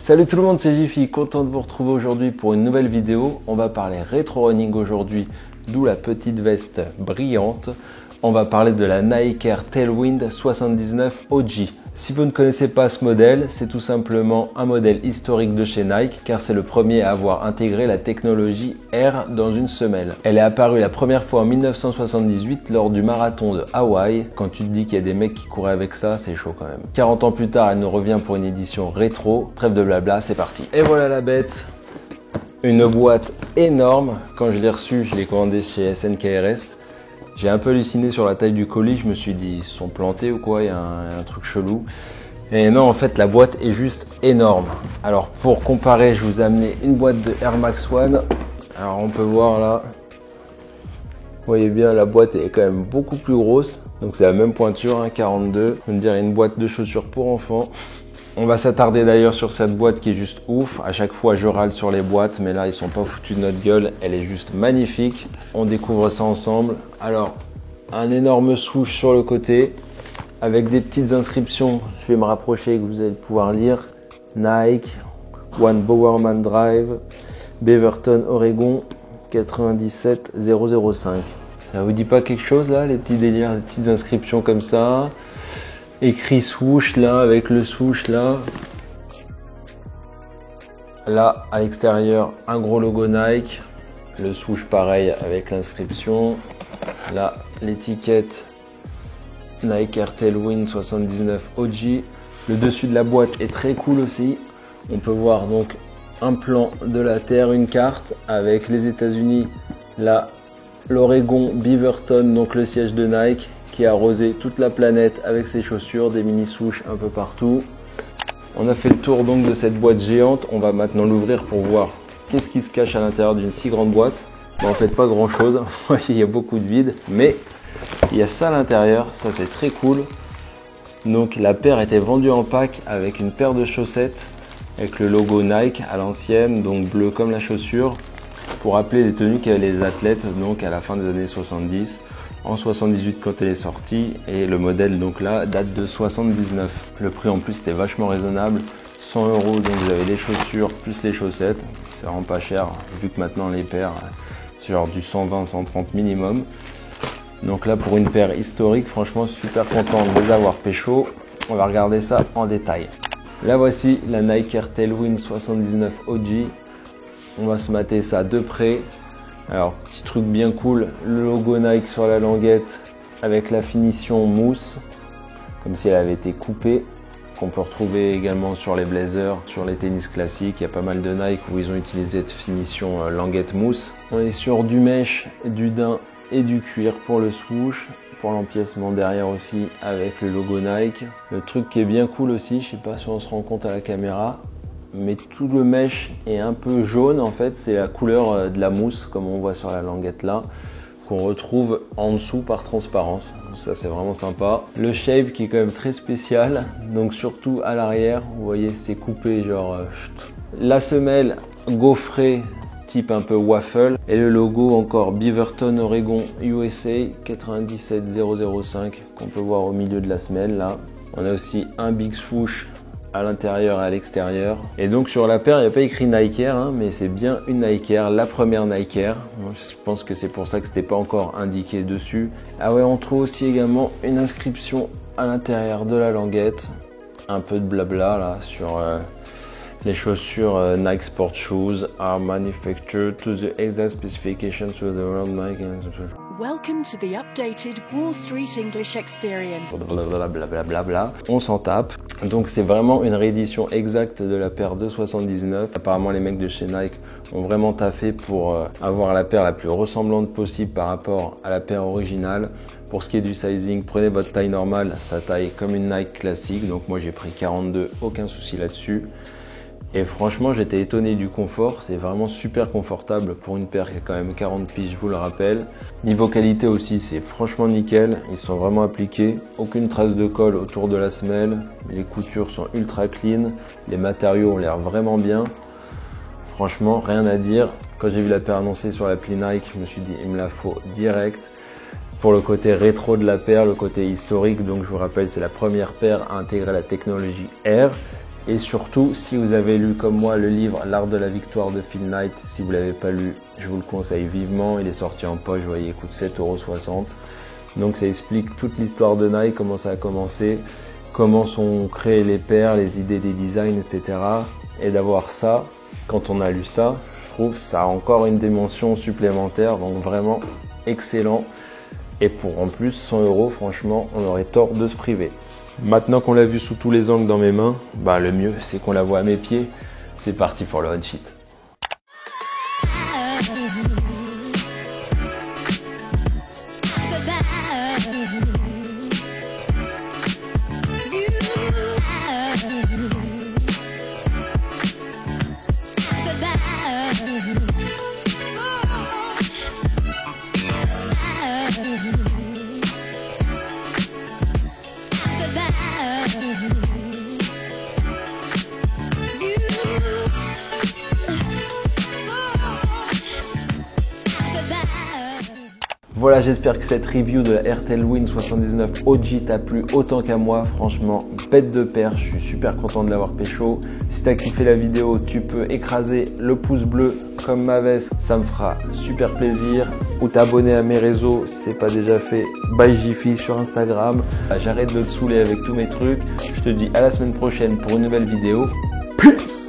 Salut tout le monde, c'est Jiffy, content de vous retrouver aujourd'hui pour une nouvelle vidéo. On va parler rétro running aujourd'hui, d'où la petite veste brillante. On va parler de la Nike Air Tailwind 79 OG. Si vous ne connaissez pas ce modèle, c'est tout simplement un modèle historique de chez Nike car c'est le premier à avoir intégré la technologie Air dans une semelle. Elle est apparue la première fois en 1978 lors du marathon de Hawaï. Quand tu te dis qu'il y a des mecs qui couraient avec ça, c'est chaud quand même. 40 ans plus tard, elle nous revient pour une édition rétro. Trêve de blabla, c'est parti. Et voilà la bête. Une boîte énorme. Quand je l'ai reçue, je l'ai commandée chez SNKRS. J'ai un peu halluciné sur la taille du colis, je me suis dit ils se sont plantés ou quoi, il y a un truc chelou. Et non, en fait la boîte est juste énorme. Alors pour comparer, je vous ai amené une boîte de Air Max One. Alors on peut voir là, vous voyez bien la boîte est quand même beaucoup plus grosse. Donc c'est la même pointure, hein, 42. On dirait une boîte de chaussures pour enfants. On va s'attarder d'ailleurs sur cette boîte qui est juste ouf. À chaque fois je râle sur les boîtes, mais là ils sont pas foutus de notre gueule. Elle est juste magnifique. On découvre ça ensemble. Alors un énorme swoosh sur le côté avec des petites inscriptions. Je vais me rapprocher que vous allez pouvoir lire. Nike, One Bowerman Drive, Beaverton, Oregon, 97005. Ça vous dit pas quelque chose là, les petits délires, les petites inscriptions comme ça? Écrit swoosh là, avec le swoosh là. Là, à l'extérieur, un gros logo Nike. Le swoosh pareil avec l'inscription. Là, l'étiquette Nike Air Tailwind 79 OG. Le dessus de la boîte est très cool aussi. On peut voir donc un plan de la Terre, une carte avec les États-Unis. Là, l'Oregon, Beaverton, donc le siège de Nike, qui a arrosé toute la planète avec ses chaussures, des mini swoosh un peu partout. On a fait le tour donc de cette boîte géante. On va maintenant l'ouvrir pour voir qu'est-ce qui se cache à l'intérieur d'une si grande boîte. Bon, en fait pas grand chose, il y a beaucoup de vide, mais il y a ça à l'intérieur, ça c'est très cool. Donc la paire était vendue en pack avec une paire de chaussettes avec le logo Nike à l'ancienne, donc bleu comme la chaussure, pour rappeler les tenues qu'avaient les athlètes donc à la fin des années 70. En 78 quand elle est sortie, et le modèle donc là date de 79. Le prix en plus était vachement raisonnable, 100 €, donc vous avez les chaussures plus les chaussettes, c'est vraiment pas cher vu que maintenant les paires c'est genre du 120-130 minimum. Donc là pour une paire historique, franchement super content de les avoir pécho. On va regarder ça en détail. Là voici la Nike Air Tailwind 79 OG. On va se mater ça de près. Alors, petit truc bien cool, le logo Nike sur la languette avec la finition mousse, comme si elle avait été coupée, qu'on peut retrouver également sur les blazers, sur les tennis classiques. Il y a pas mal de Nike où ils ont utilisé cette finition languette mousse. On est sur du mesh, du daim et du cuir pour le swoosh, pour l'empiècement derrière aussi avec le logo Nike. Le truc qui est bien cool aussi, je sais pas si on se rend compte à la caméra, mais tout le mesh est un peu jaune en fait, c'est la couleur de la mousse comme on voit sur la languette là, qu'on retrouve en dessous par transparence. Donc ça c'est vraiment sympa. Le shape qui est quand même très spécial, donc surtout à l'arrière, vous voyez c'est coupé genre... La semelle gaufrée type un peu waffle, et le logo encore Beaverton Oregon USA 97005 qu'on peut voir au milieu de la semelle là. On a aussi un big swoosh à l'intérieur et à l'extérieur. Et donc sur la paire, il n'y a pas écrit Nike Air, hein, mais c'est bien une Nike Air, la première Nike Air. Je pense que c'est pour ça que c'était pas encore indiqué dessus. Ah ouais, on trouve aussi également une inscription à l'intérieur de la languette. Un peu de blabla là sur les chaussures Nike Sport Shoes are manufactured to the exact specifications of the world Nike. Welcome to the updated Wall Street English Experience. Blablabla. On s'en tape. Donc c'est vraiment une réédition exacte de la paire de 79. Apparemment les mecs de chez Nike ont vraiment taffé pour avoir la paire la plus ressemblante possible par rapport à la paire originale. Pour ce qui est du sizing, prenez votre taille normale, ça taille comme une Nike classique. Donc moi j'ai pris 42, aucun souci là-dessus. Et franchement, j'étais étonné du confort. C'est vraiment super confortable pour une paire qui a quand même 40 piges, je vous le rappelle. Niveau qualité aussi, c'est franchement nickel. Ils sont vraiment appliqués. Aucune trace de colle autour de la semelle. Les coutures sont ultra clean. Les matériaux ont l'air vraiment bien. Franchement, rien à dire. Quand j'ai vu la paire annoncée sur l'appli Nike, je me suis dit, il me la faut direct. Pour le côté rétro de la paire, le côté historique, donc je vous rappelle, c'est la première paire à intégrer la technologie Air. Et surtout, si vous avez lu comme moi le livre L'Art de la Victoire de Phil Knight, si vous ne l'avez pas lu, je vous le conseille vivement. Il est sorti en poche, vous voyez, il coûte 7,60 €. Donc ça explique toute l'histoire de Nike, comment ça a commencé, comment sont créées les paires, les idées des designs, etc. Et d'avoir ça, quand on a lu ça, je trouve ça a encore une dimension supplémentaire, donc vraiment excellent. Et pour en plus 100 €, franchement, on aurait tort de se priver. Maintenant qu'on l'a vu sous tous les angles dans mes mains, bah le mieux c'est qu'on la voit à mes pieds. C'est parti pour le on-fit. Voilà, j'espère que cette review de la RTL Win 79 OG t'a plu autant qu'à moi. Franchement, bête de paire, je suis super content de l'avoir pécho. Si t'as kiffé la vidéo, tu peux écraser le pouce bleu comme ma veste, ça me fera super plaisir. Ou t'abonner à mes réseaux si c'est pas déjà fait, by Jiffy sur Instagram. J'arrête de te saouler avec tous mes trucs. Je te dis à la semaine prochaine pour une nouvelle vidéo. Peace!